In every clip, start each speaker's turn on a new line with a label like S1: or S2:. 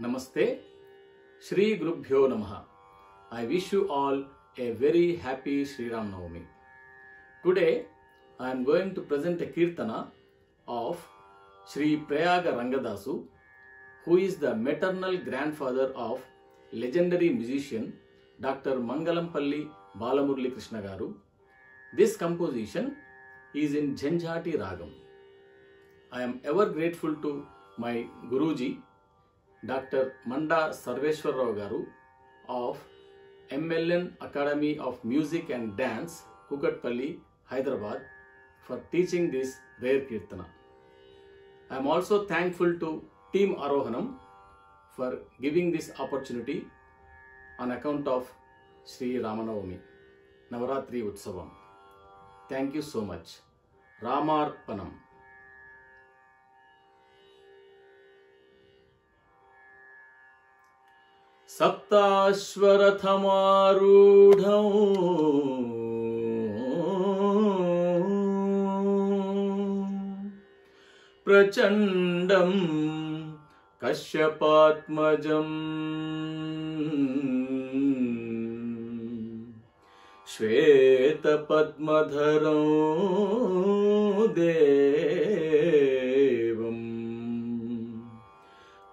S1: Namaste, Shri Gurubhyo Namaha. I wish you all a very happy Sri Ram Navami. Today, I am going to present a Kirtana of Shri Prayaga Rangadasu, who is the maternal grandfather of legendary musician Dr. Mangalampalli Balamurali Krishna Garu. This composition is in Jhanjhati Ragam. I am ever grateful to my Guruji, Dr. Manda Sarveshwar Rao Garu of MLN Academy of Music and Dance, Kukatpalli, Hyderabad, for teaching this rare Kirtana. I am also thankful to Team Arohanam for giving this opportunity on account of Sri Ramanavami, Navaratri Utsavam. Thank you so much. Ramarpanam. सप्ताश्वरथमारूढं प्रचण्डं कश्यपात्मजं श्वेतपद्मधरं देवं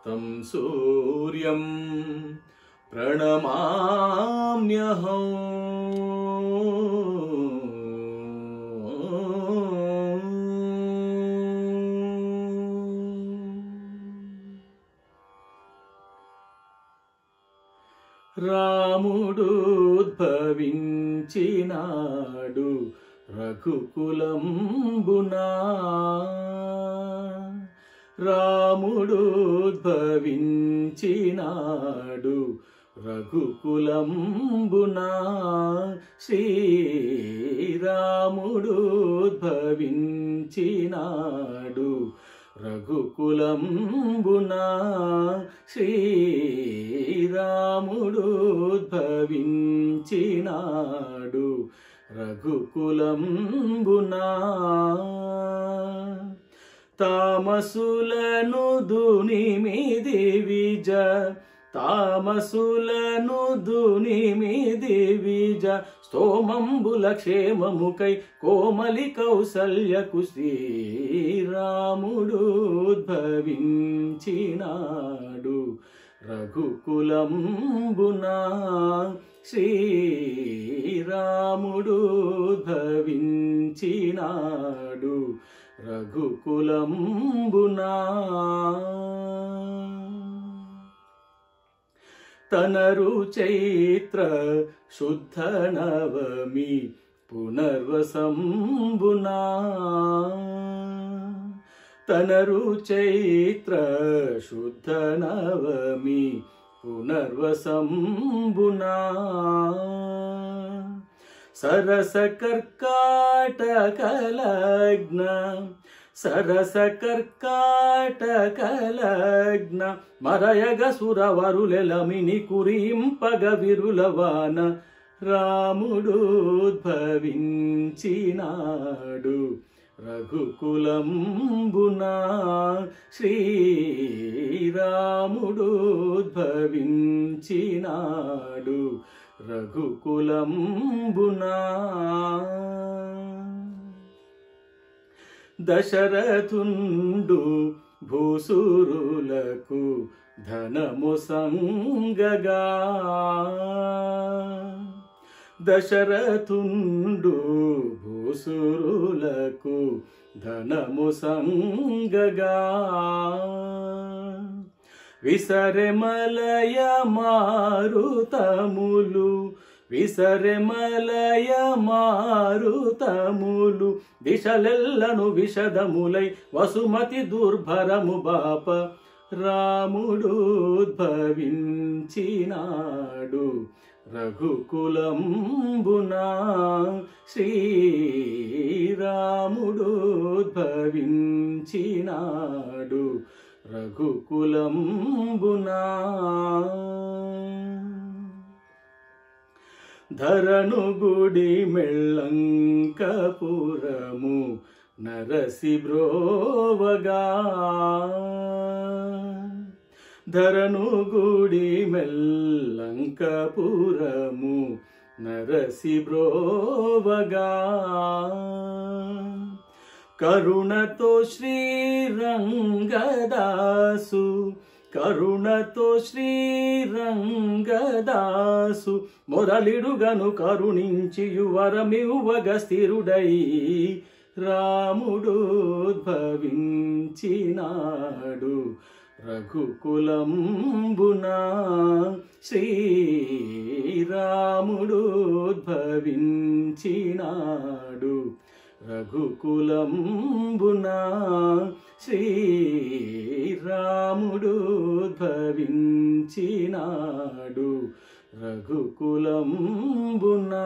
S1: तं सूर्यं प्रणमाम्यहम्। రాముడుద్భవించినాడు రఘుకులంబునా, రాముడుద్భవించినాడు రఘుకులంబునా, శ్రీరాముడుద్భవించినాడు రఘుకులంబునా, శ్రీరాముడుద్భవించినాడు రఘుకులంబునా. తామసులను దునిమిది విజ, తామసులను దునిమిది విజ, స్తోమంబుల క్షేమముకై కోమలి కౌసల్యకు శ్రీరాముడుద్భవించినాడు రఘుకులంబునా, శ్రీరాముడుద్భవించినాడు రఘుకులంబునా. తనరు చైత్ర శుద్ధ నవమి పునర్వసంబునా, తనరు చైత్ర శుద్ధ నవమి పునర్వసంబునా, సరస కర్కాటకలగ్న, సరస కర్కాటకలగ్న, మరయగ సురవరులెలమిని కురింపగ విరులవాన, రాముడుద్భవించినాడు రఘుకులంబునా, శ్రీరాముడుద్భవించినాడు రఘుకులంబునా. దశరథుండు భూసురులకు ధనము సంగగా, దశరథుండు భూసురులకు ధనము సంగగా, విసరెమలయ మారుతములు, విసరెమలయ మారుతములు, దిశలెల్లను విషదములై వసుమతి దుర్భరము బాప, రాముడుద్భవించినాడు రఘుకులంబునా, శ్రీరాముడుద్భవించినాడు రఘుకులంబునా. ధరను గుడి మెళ్ళంకపురము నరసి బ్రోవగా, ధరను గుడి మెల్లంకపురము నరసి బ్రోవగా కరుణతో శ్రీరంగదాసు కరుణతో శ్రీరంగదాసు మొరలిడుగను కరుణించి యువరమివ్వగ స్థిరుడై రాముడోద్భవించినాడు రఘుకులంబునా శ్రీరాముడోద్భవించినాడు రఘుకులంబునా శ్రీరాముడోద్భవించినాడు రఘుకులంబునా.